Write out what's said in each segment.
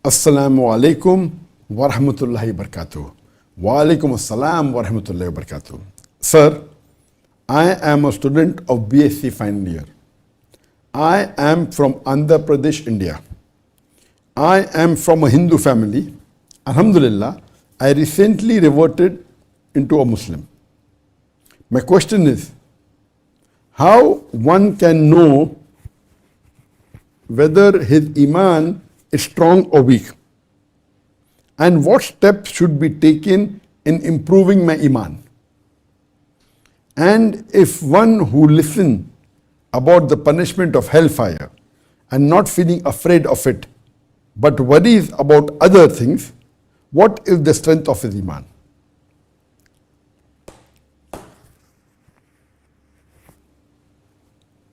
Assalamu alaikum wa rahmatullahi wa barakatuh. Wa alaikum assalam wa rahmatullahi wa barakatuh. Sir, I am a student of BSc final year. I am from Andhra Pradesh, India. I am from a Hindu family. Alhamdulillah, I recently reverted into a Muslim. My question is, how one can know whether his iman is strong or weak, and what steps should be taken in improving my iman? And if one who listens about the punishment of hellfire and not feeling afraid of it, but worries about other things, what is the strength of his iman?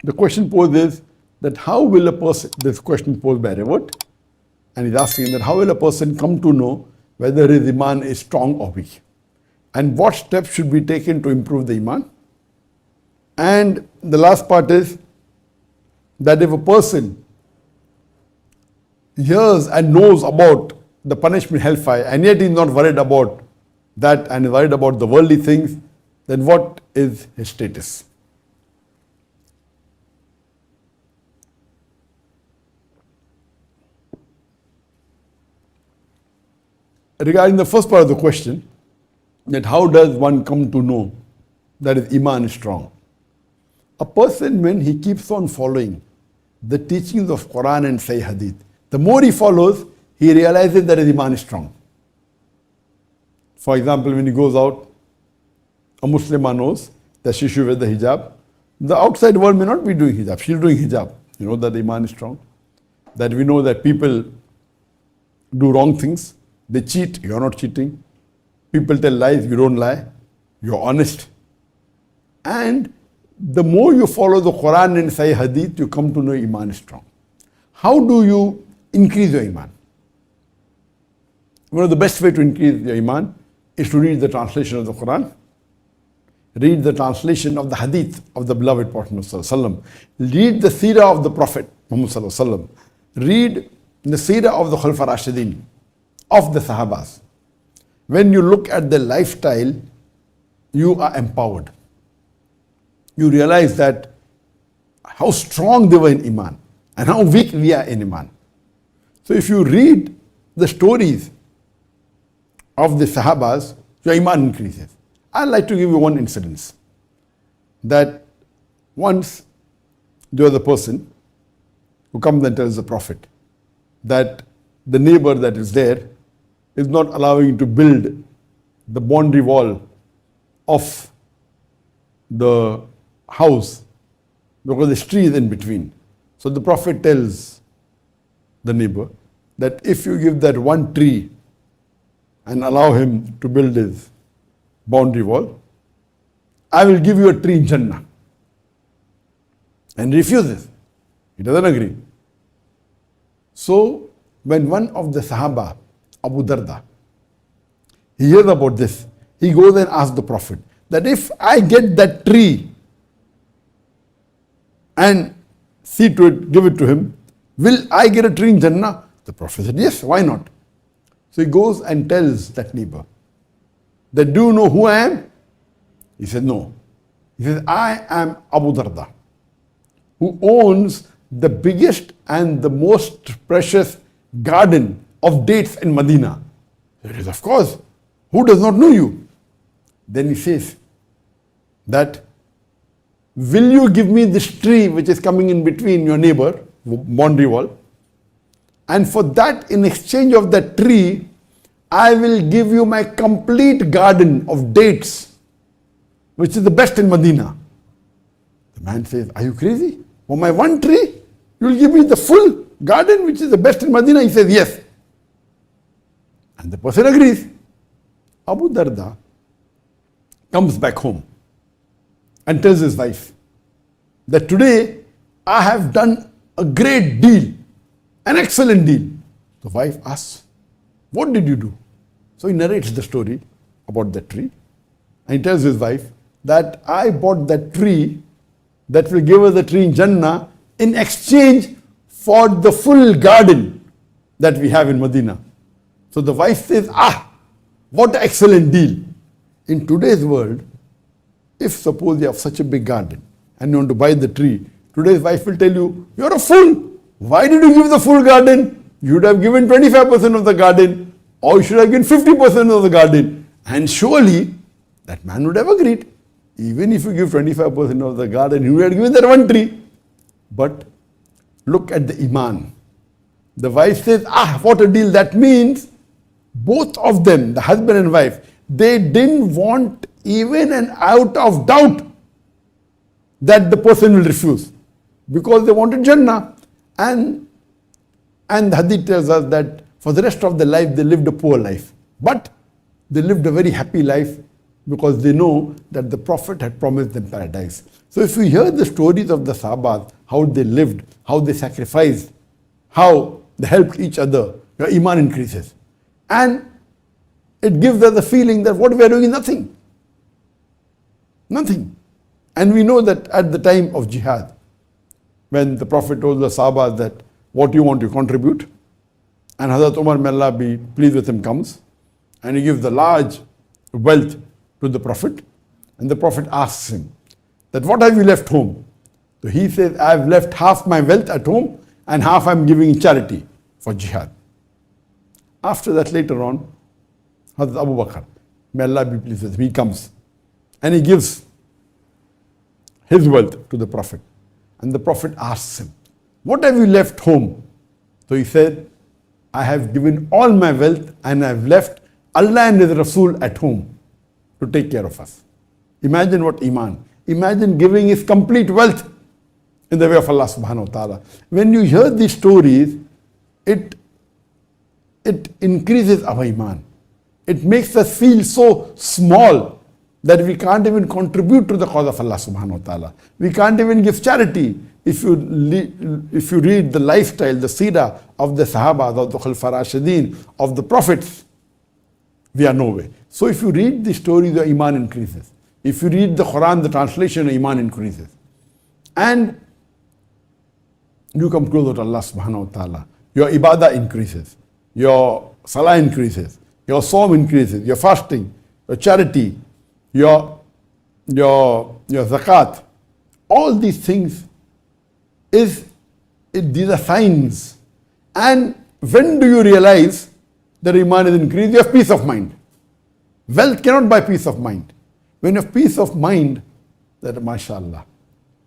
The question posed is that how will a person, this question posed by Revert, and he's asking that how will a person come to know whether his iman is strong or weak? And what steps should be taken to improve the iman? And the last part is that if a person hears and knows about the punishment hellfire and yet is not worried about that and is worried about the worldly things, then what is his status? Regarding the first part of the question, that how does one come to know that his iman is strong? A person, when he keeps on following the teachings of Quran and Sahih Hadith, the more he follows, he realizes that his iman is strong. For example, when he goes out, a Muslimah knows that she should wear the hijab. The outside world may not be doing hijab. She's doing hijab. You know that the iman is strong. That we know that people do wrong things. They cheat, you're not cheating. People tell lies, you don't lie. You're honest. And the more you follow the Quran and Sahih Hadith, you come to know iman is strong. How do you increase your iman? One of the best way to increase your iman is to read the translation of the Quran, read the translation of the Hadith of the beloved Prophet Muhammad, read the Seerah of the Prophet Muhammad, read the Seerah of the Khulafa Rashidin, of the Sahabas. When you look at their lifestyle, you are empowered. You realize that how strong they were in iman and how weak we are in iman. So if you read the stories of the Sahabas, your iman increases. I'd like to give you one incident. That once there was a person who comes and tells the Prophet that the neighbor that is there is not allowing to build the boundary wall of the house because there's trees in between. So the Prophet tells the neighbor that if you give that one tree and allow him to build his boundary wall, I will give you a tree in Jannah. And refuses. He doesn't agree. So when one of the Sahaba, Abu Darda, he hears about this, he goes and asks the Prophet that if I get that tree and see to it, give it to him, will I get a tree in Jannah? The Prophet said, yes, why not? So he goes and tells that neighbor that, do you know who I am? He said, no. He says, I am Abu Darda, who owns the biggest and the most precious garden of dates in Medina. He says, of course, who does not know you? Then he says that, will you give me this tree which is coming in between your neighbor, boundary wall? And for that, in exchange of that tree, I will give you my complete garden of dates, which is the best in Medina. The man says, are you crazy? For my one tree, you will give me the full garden which is the best in Medina? He says, yes. And the person agrees. Abu Darda comes back home and tells his wife that today I have done a great deal, an excellent deal. The wife asks, what did you do? So he narrates the story about that tree. And he tells his wife that I bought that tree that will give us the tree in Jannah in exchange for the full garden that we have in Medina. So the wife says, what an excellent deal. In today's world, if suppose you have such a big garden and you want to buy the tree, today's wife will tell you, you're a fool. Why did you give the full garden? You would have given 25% of the garden, or you should have given 50% of the garden. And surely that man would have agreed. Even if you give 25% of the garden, he would have given that one tree. But look at the iman. The wife says, what a deal. That means both of them, the husband and wife, they didn't want even an out of doubt that the person will refuse, because they wanted Jannah. And the hadith tells us that for the rest of their life they lived a poor life, but they lived a very happy life because they know that the Prophet had promised them paradise. So if you hear the stories of the Sahabas, how they lived, how they sacrificed, how they helped each other, your iman increases. And it gives us the feeling that what we are doing is nothing. Nothing. And we know that at the time of jihad, when the Prophet told the Sahabas that what you want to contribute, and Hazrat Umar, may Allah be pleased with him, comes and he gives the large wealth to the Prophet, and the Prophet asks him that what have you left home? So he says, I have left half my wealth at home and half I am giving in charity for jihad. After that, later on, Hazrat Abu Bakr, may Allah be pleased with him, he comes and he gives his wealth to the Prophet. And the Prophet asks him, what have you left home? So he said, I have given all my wealth and I have left Allah and His Rasul at home to take care of us. Imagine what iman. Imagine giving his complete wealth in the way of Allah subhanahu wa ta'ala. When you hear these stories, it increases our iman. It makes us feel so small that we can't even contribute to the cause of Allah subhanahu wa ta'ala. We can't even give charity. If you read the lifestyle, the seerah of the Sahabas, of the Khulafa Rashidin, of the Prophets, we are nowhere. So if you read the stories, your iman increases. If you read the Quran, the translation, your iman increases. And you come closer to Allah subhanahu wa ta'ala. Your ibadah increases. Your salah increases. Your sawm increases. Your fasting, your charity, your zakat. All these things these are signs. And when do you realize that iman is increased? You have peace of mind. Wealth cannot buy peace of mind. When you have peace of mind, that mashallah,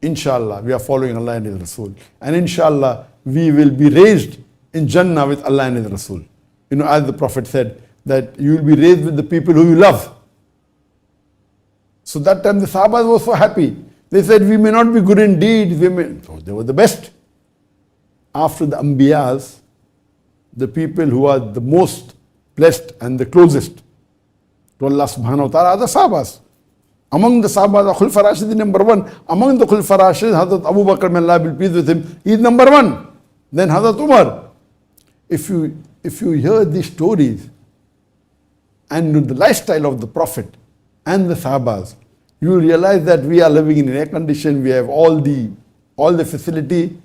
inshallah, we are following Allah and His Rasul. And inshallah, we will be raised in Jannah with Allah and His Rasul. You know, as the Prophet said, that you will be raised with the people who you love. So that time the Sahabas were so happy. They said, we may not be good in deeds, so they were the best. After the Anbiyas, the people who are the most blessed and the closest to Allah subhanahu wa ta'ala are the Sahabas. Among the Sahabas, the Khulafa Rashidin number one. Among the Khulafa Rashidin, Hazrat Abu Bakr, may Allah be pleased with him, he is number one. Then Hazrat Umar. If you hear these stories and the lifestyle of the Prophet and the Sahabas, you will realize that we are living in an air condition, we have all the facility,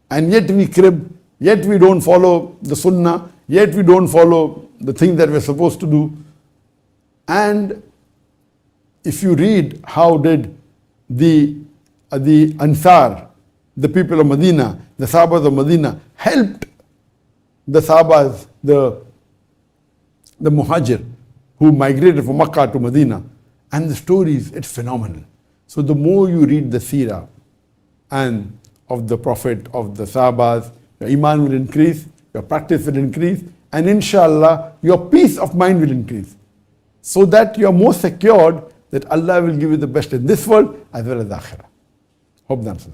and yet we crib, yet we don't follow the Sunnah, yet we don't follow the things that we're supposed to do. And if you read how did the Ansar, the people of Medina, the Sahabas of Medina, helped the Sahabas, the Muhajir, who migrated from Makkah to Medina, and the stories, it's phenomenal. So the more you read the seerah and of the Prophet, of the Sahabas, your iman will increase, your practice will increase, and inshallah, your peace of mind will increase. So that you are more secured that Allah will give you the best in this world as well as the akhirah. Hope that answers.